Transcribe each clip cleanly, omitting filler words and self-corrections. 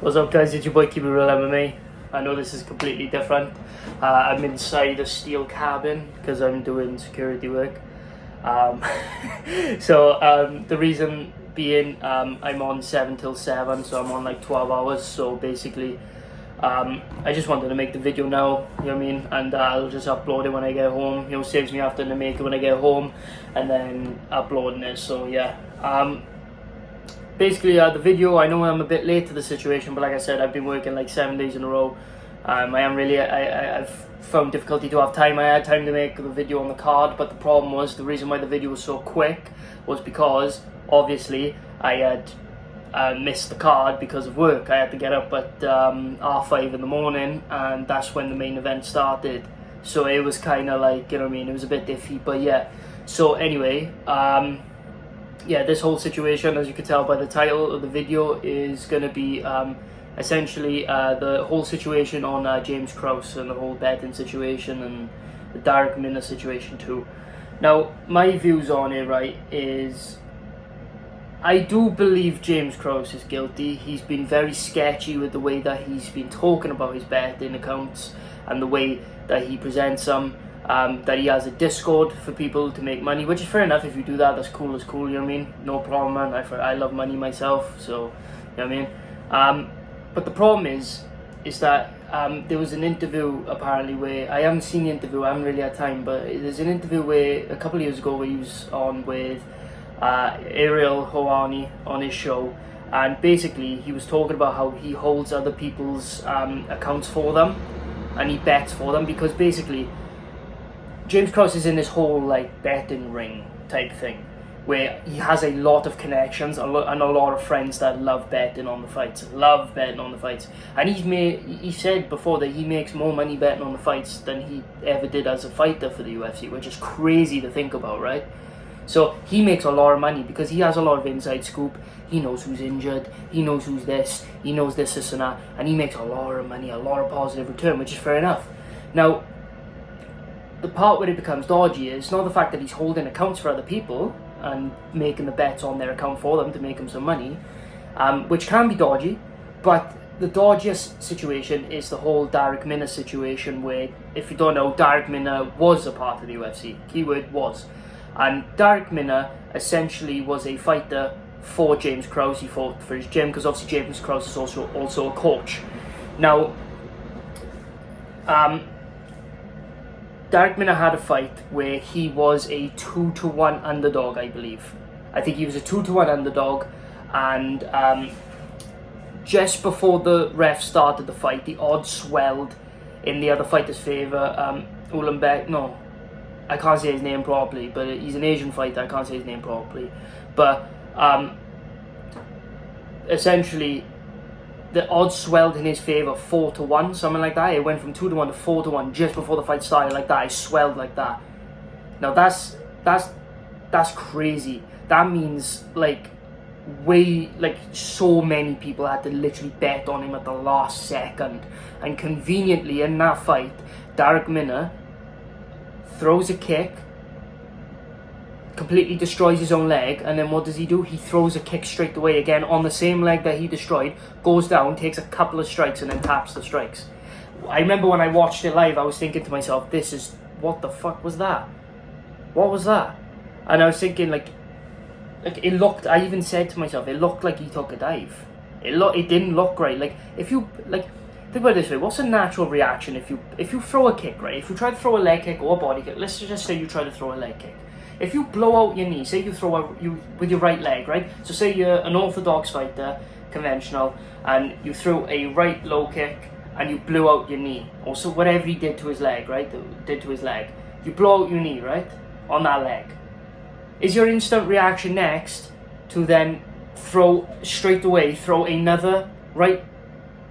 What's up, guys? It's your boy Keep It Real MMA. I know this is completely different. I'm inside a steel cabin because I'm doing security work. The reason being, I'm on 7 till 7, so I'm on like 12 hours. So basically, I just wanted to make the video now, you know what I mean? And I'll just upload it when I get home. You know, saves me having to make it when I get home and then uploading it. So yeah. Basically, the video, I know I'm a bit late to the situation, but like I said, I've been working like 7 days in a row. I've found difficulty to have time. I had time to make the video on the card, but the problem was, the reason why the video was so quick was because, obviously, I had missed the card because of work. I had to get up at 5:30 in the morning, and that's when the main event started. So it was kind of like, you know what I mean, it was a bit iffy, but yeah. So anyway, yeah, this whole situation, as you can tell by the title of the video, is going to be essentially the whole situation on James Krause and the whole betting situation and the Derek Minner situation too. Now, my views on it, right, is I do believe James Krause is guilty. He's been very sketchy with the way that he's been talking about his betting accounts and the way that he presents them. That he has a Discord for people to make money, which is fair enough. If you do that, that's cool, you know what I mean? No problem, man. I love money myself, so, you know what I mean? But the problem is that there was an interview, apparently, where, I haven't seen the interview, I haven't really had time, but there's an interview where, a couple of years ago, where he was on with Ariel Hawani on his show, and basically, he was talking about how he holds other people's accounts for them, and he bets for them, because basically, James Krause is in this whole like betting ring type thing, where he has a lot of connections and a lot of friends that love betting on the fights, and he said before that he makes more money betting on the fights than he ever did as a fighter for the UFC, which is crazy to think about, right? So he makes a lot of money because he has a lot of inside scoop. He knows who's injured, he knows who's this, he knows this and that, and he makes a lot of money, a lot of positive return, which is fair enough. Now, the part where it becomes dodgy is not the fact that he's holding accounts for other people and making the bets on their account for them to make him some money, which can be dodgy, but the dodgiest situation is the whole Derek Minner situation, where, if you don't know, Derek Minner was a part of the UFC, keyword was, and Derek Minner essentially was a fighter for James Krause. He fought for his gym, because obviously James Krause is also a coach. Now, Derek Minner had a fight where he was a 2-1 underdog, I believe. I think he was a 2-1 underdog, and just before the ref started the fight, the odds swelled in the other fighter's favour. Ulanbek, no, I can't say his name properly, but he's an Asian fighter, I can't say his name properly. But essentially, the odds swelled in his favour 4-1, something like that. It went from 2-1 to 4-1 just before the fight started, like that. It swelled like that. Now that's crazy. That means so many people had to literally bet on him at the last second. And conveniently in that fight, Derek Minner throws a kick, completely destroys his own leg, and then what does he do? He throws a kick straight away again on the same leg that he destroyed, goes down, takes a couple of strikes, and then taps the strikes. I remember when I watched it live, I was thinking to myself, what the fuck was that? What was that? And I was thinking, it looked, I even said to myself, it looked like he took a dive. It didn't look right. If you, think about it this way, what's a natural reaction if you throw a kick, right? If you try to throw a leg kick or a body kick, let's just say you try to throw a leg kick. If you blow out your knee, say you throw with your right leg, right? So say you're an orthodox fighter, conventional, and you threw a right low kick and you blew out your knee, or so whatever he did to his leg, right? You blow out your knee, right? On that leg. Is your instant reaction next to then throw another right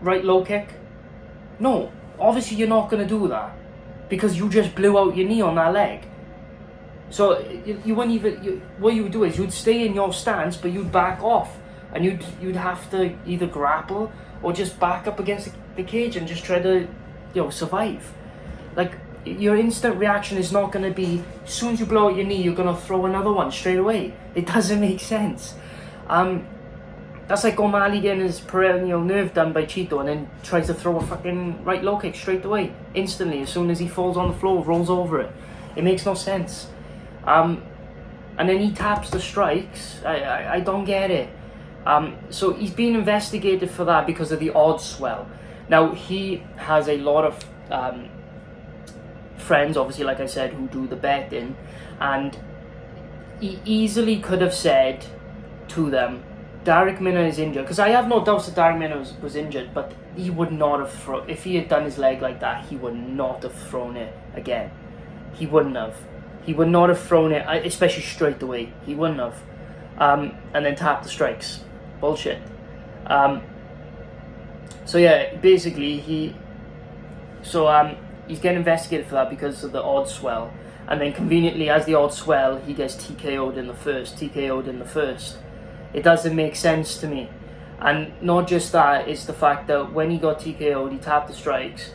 low kick? No, obviously you're not going to do that, because you just blew out your knee on that leg. So you wouldn't even. What you would do is you'd stay in your stance, but you'd back off, and you'd have to either grapple or just back up against the cage and just try to, survive. Your instant reaction is not going to be, as soon as you blow out your knee, you're going to throw another one straight away. It doesn't make sense. That's like O'Malley getting his perennial nerve done by Cheeto and then tries to throw a fucking right low kick straight away, instantly, as soon as he falls on the floor, rolls over it. It makes no sense. And then he taps the strikes. I don't get it. So he's being investigated for that because of the odds swell. Now, he has a lot of friends, obviously, like I said, who do the betting, and he easily could have said to them, Darrick Minner is injured, because I have no doubts that Darrick Minner was injured, but he would not have thrown, if he had done his leg like that, he would not have thrown it again. He wouldn't have. He would not have thrown it, especially straight away. He wouldn't have. And then tap the strikes. Bullshit. So yeah, basically he's getting investigated for that because of the odds swell. And then conveniently, as the odds swell, he gets TKO'd in the first. It doesn't make sense to me. And not just that, it's the fact that when he got TKO'd, he tapped the strikes.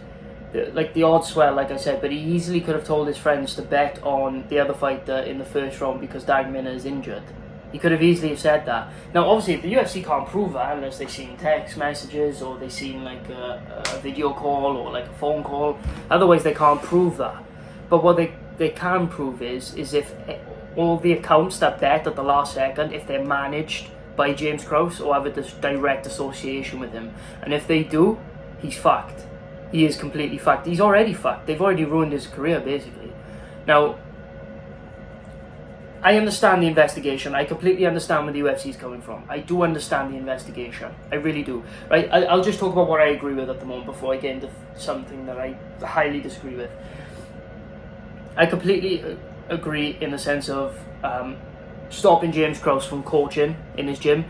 The odds swell, like I said, but he easily could have told his friends to bet on the other fighter in the first round because Darrick Minner is injured. He could have easily have said that. Now, obviously, the UFC can't prove that unless they've seen text messages or they've seen like a video call or like a phone call. Otherwise, they can't prove that. But what they can prove is if all the accounts that bet at the last second, if they're managed by James Krause or have a direct association with him. And if they do, he's fucked. He is completely fucked. He's already fucked. They've already ruined his career, basically. Now, I understand the investigation. I completely understand where the UFC is coming from. I do understand the investigation. I really do. Right? I'll just talk about what I agree with at the moment before I get into something that I highly disagree with. I completely agree in the sense of stopping James Krause from coaching in his gym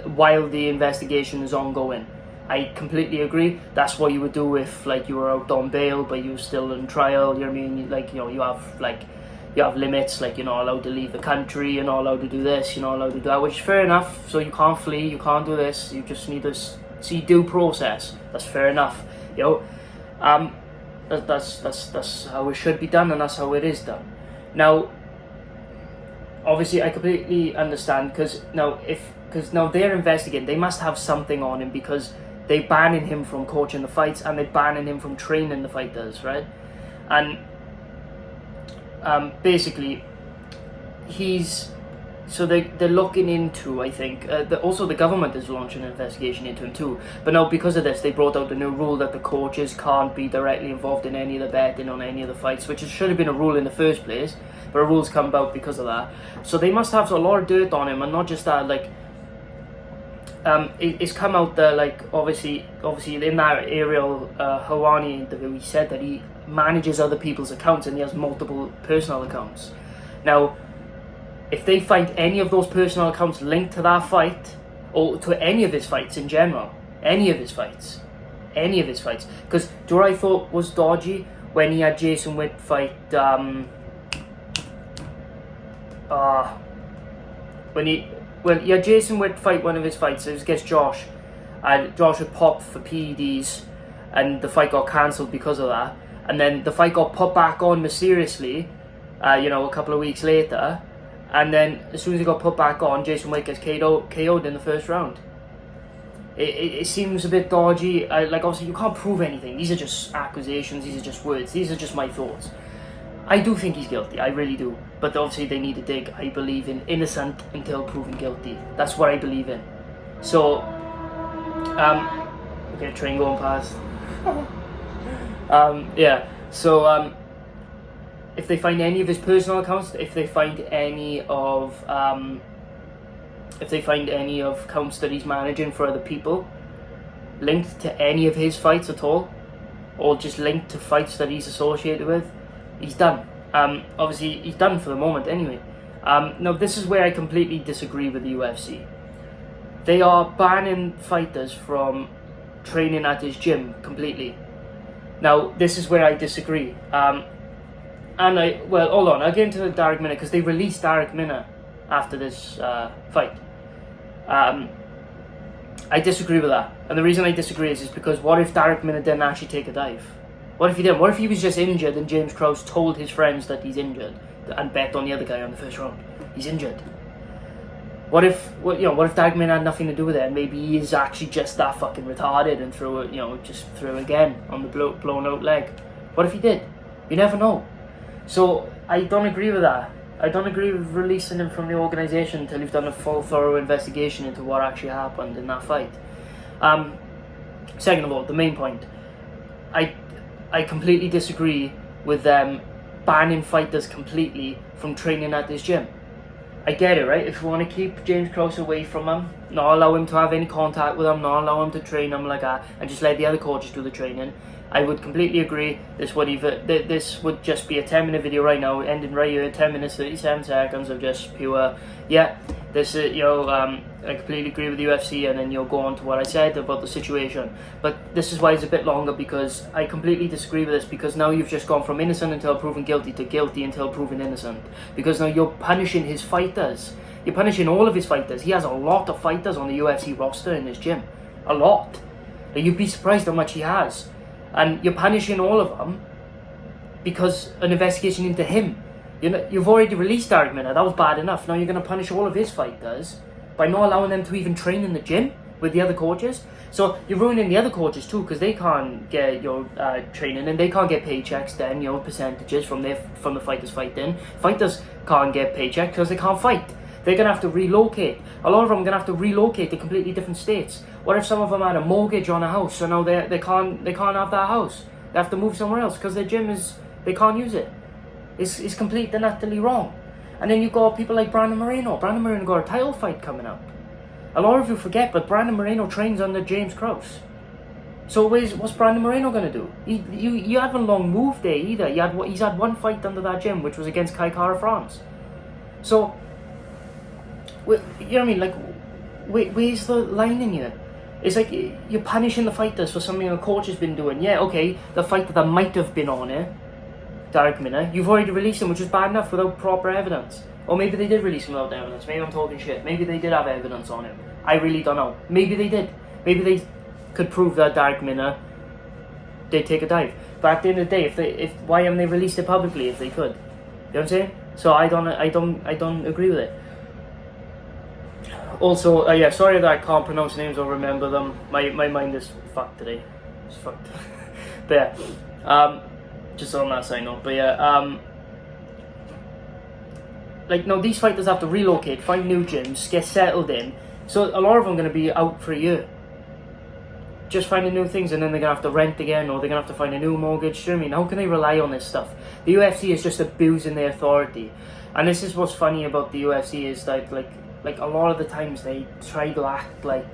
while the investigation is ongoing. I completely agree. That's what you would do if, like, you were out on bail but you were still in trial. You know what I mean? Like, you know, you have limits. Like, you're not allowed to leave the country. You're not allowed to do this. You're not allowed to do that. Which is fair enough. So you can't flee. You can't do this. You just need to see due process. That's fair enough. You know, that's how it should be done, and that's how it is done. Now, obviously, I completely understand because now they're investigating. They must have something on him because they're banning him from coaching the fights and they're banning him from training the fighters, right? And basically, they're looking into, I think, also the government is launching an investigation into him too. But now, because of this, they brought out a new rule that the coaches can't be directly involved in any of the betting on any of the fights, which should have been a rule in the first place, but a rule's come about because of that. So they must have a lot of dirt on him, and not just that, like, it's come out that, like, obviously in that Ariel Helwani interview, he said that he manages other people's accounts and he has multiple personal accounts. Now, if they find any of those personal accounts linked to that fight, or to any of his fights in general, any of his fights, because do you know what I thought was dodgy? When he had Jason Witt fight, when he had Jason Witt fight one of his fights, it was against Josh, and Josh had popped for PEDs, and the fight got cancelled because of that, and then the fight got put back on mysteriously, a couple of weeks later, and then as soon as he got put back on, Jason Witt gets KO'd in the first round. It seems a bit dodgy. Like, obviously you can't prove anything. These are just accusations, these are just words, these are just my thoughts. I do think he's guilty, I really do. But obviously they need to dig. I believe in innocent until proven guilty. That's what I believe in. So, okay, train going past. If they find any of his personal accounts, if they find any of accounts that he's managing for other people, linked to any of his fights at all, or just linked to fights that he's associated with, he's done. Obviously, he's done for the moment anyway. Now, this is where I completely disagree with the UFC. They are banning fighters from training at his gym completely. Now, this is where I disagree. Hold on, I'll get into Darrick Minner because they released Darrick Minner after this fight. I disagree with that. And the reason I disagree is because what if Darrick Minner didn't actually take a dive? What if he didn't? What if he was just injured and James Krause told his friends that he's injured and bet on the other guy on the first round? He's injured. What if Dagman had nothing to do with it, and maybe he is actually just that fucking retarded and threw it, just threw again on the blown out leg? What if he did? You never know. So I don't agree with that. I don't agree with releasing him from the organisation until you've done a full, thorough investigation into what actually happened in that fight. Second of all, the main point, I completely disagree with them banning fighters completely from training at this gym. I get it, right? If you want to keep James Krause away from him, not allow him to have any contact with him, not allow him to train him like that, and just let the other coaches do the training, I would completely agree. This would just be a 10-minute video right now, ending right here, 10 minutes 37 seconds of just pure, this is, I completely agree with the UFC, and then you'll go on to what I said about the situation. But this is why it's a bit longer, because I completely disagree with this, because now you've just gone from innocent until proven guilty to guilty until proven innocent. Because now you're punishing his fighters. You're punishing all of his fighters. He has a lot of fighters on the UFC roster in his gym. A lot. You'd be surprised how much he has. And you're punishing all of them because an investigation into him. You've already released Darren Miller. That was bad enough. Now you're going to punish all of his fighters by not allowing them to even train in the gym with the other coaches. So you're ruining the other coaches too, because they can't get your training, and they can't get paychecks then, percentages from the fighters fighting. Fighters can't get paychecks because they can't fight. They're going to have to relocate. A lot of them are going to have to relocate to completely different states. What if some of them had a mortgage on a house, so now they can't have that house? They have to move somewhere else because their gym they can't use it. It's completely and utterly wrong. And then you got people like Brandon Moreno. Brandon Moreno got a title fight coming up. A lot of you forget, but Brandon Moreno trains under James Krause. So what's Brandon Moreno going to do? You haven't long moved there either. He's had one fight under that gym, which was against Kai Kara France. So, you know what I mean? Like, where's the line in here? It's like you're punishing the fighters for something a coach has been doing. Yeah, okay, the fighter that might have been on it, Derek Minner, you've already released him, which is bad enough without proper evidence. Or maybe they did release him without evidence. Maybe I'm talking shit. Maybe they did have evidence on him. I really don't know. Maybe they did. Maybe they could prove that Derek Minner did take a dive. But at the end of the day, why haven't they released it publicly if they could? You know what I'm saying? So I don't agree with it. Also, sorry that I can't pronounce names or remember them. My mind is fucked today. It's fucked. But yeah, just on that side note. But yeah, no, these fighters have to relocate, find new gyms, get settled in. So a lot of them are going to be out for a year, just finding new things, and then they're going to have to rent again, or they're going to have to find a new mortgage. Do you know what I mean? How can they rely on this stuff? The UFC is just abusing their authority, and this is what's funny about the UFC is that like a lot of the times they try to act like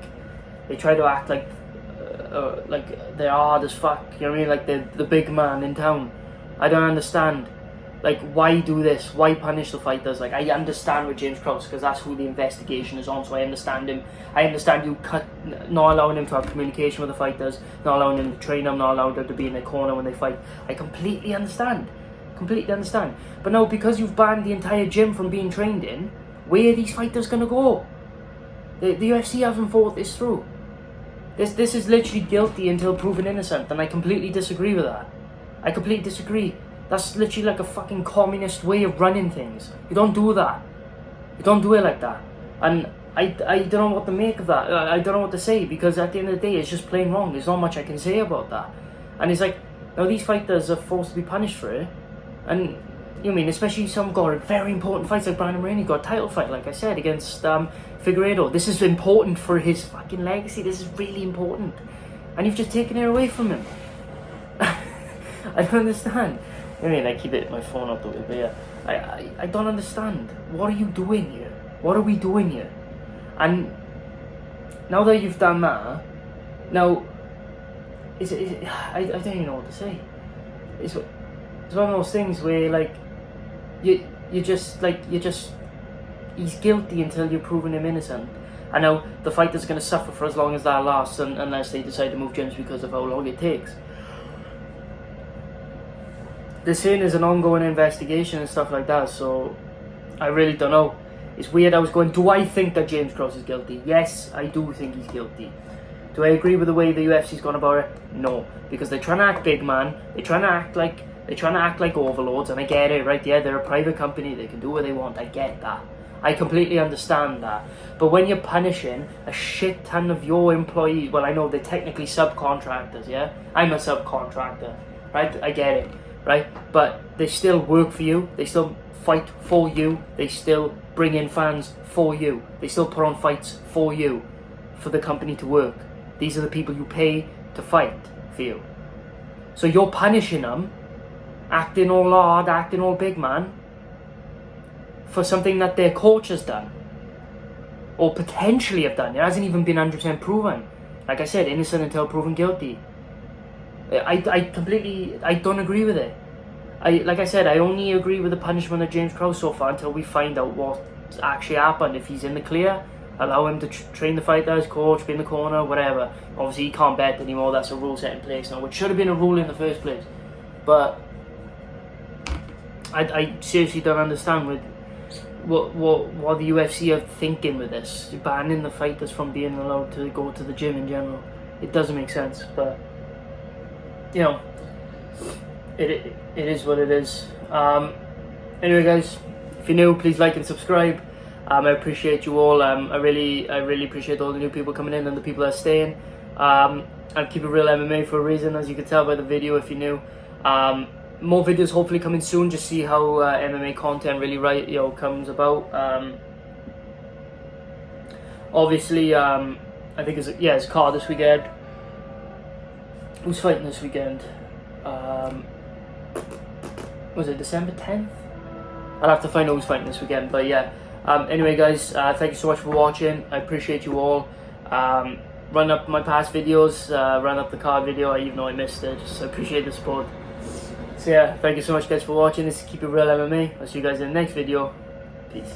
they're hard as fuck. You know what I mean? Like they're the big man in town. I don't understand. Like, why do this? Why punish the fighters? Like, I understand with James Krause because that's who the investigation is on. So I understand him. I understand you not allowing him to have communication with the fighters, not allowing him to train them, not allowing them to be in their corner when they fight. I completely understand. Completely understand. But now, because you've banned the entire gym from being trained in, where are these fighters gonna go? The UFC haven't thought this through. This is literally guilty until proven innocent, and I completely disagree with that. I completely disagree. That's literally like a fucking communist way of running things. You don't do that. You don't do it like that. And I don't know what to make of that. I don't know what to say, because at the end of the day, it's just plain wrong. There's not much I can say about that. And it's like, now these fighters are forced to be punished for it. And, you know what I mean, especially some got very important fights like Brandon Moreno got a title fight, like I said, against Figueiredo. This is important for his fucking legacy. This is really important. And you've just taken it away from him. I don't understand. I mean, I keep my phone up a bit, but yeah, I don't understand. What are you doing here? What are we doing here? And now that you've done that, now I don't even know what to say. It's one of those things where he's guilty until you're proving him innocent. I know the fighter's going to suffer for as long as that lasts, unless they decide to move gyms because of how long it takes. They're saying there's an ongoing investigation and stuff like that, so I really don't know. It's weird. I was going, do I think that James Krause is guilty? Yes, I do think he's guilty. Do I agree with the way the UFC's gone about it? No, because they're trying to act big man. They're trying to act like overlords, and I get it, right? Yeah, they're a private company. They can do what they want. I get that. I completely understand that. But when you're punishing a shit ton of your employees, well, I know they're technically subcontractors, yeah? I'm a subcontractor, right? I get it, right? But they still work for you. They still fight for you. They still bring in fans for you. They still put on fights for you, for the company to work. These are the people you pay to fight for you. So you're punishing them, acting all hard, acting all big man, for something that their coach has done, or potentially have done. It hasn't even been 100% proven. Like I said, innocent until proven guilty. I don't agree with it. Like I said, I only agree with the punishment of James Krause so far until we find out what actually happened. If he's in the clear, allow him to train the fighters, coach, be in the corner, whatever. Obviously, he can't bet anymore. That's a rule set in place now, which should have been a rule in the first place. But I seriously don't understand with what the UFC are thinking with this, banning the fighters from being allowed to go to the gym in general. It doesn't make sense, but you know, it is what it is. Anyway, guys, if you're new, please like and subscribe. I appreciate you all. I really appreciate all the new people coming in and the people that are staying. I keep it real MMA for a reason, as you can tell by the video if you're new. More videos hopefully coming soon. Just see how MMA content really comes about. Obviously, I think it's a card this weekend. Who's fighting this weekend? Was it December 10th? I'll have to find out who's fighting this weekend. But yeah. Anyway, guys, thank you so much for watching. I appreciate you all. Run up my past videos. Run up the card video, even though I missed it. Just appreciate the support. So yeah, thank you so much, guys, for watching. This is Keep It Real MMA. I'll see you guys in the next video. Peace.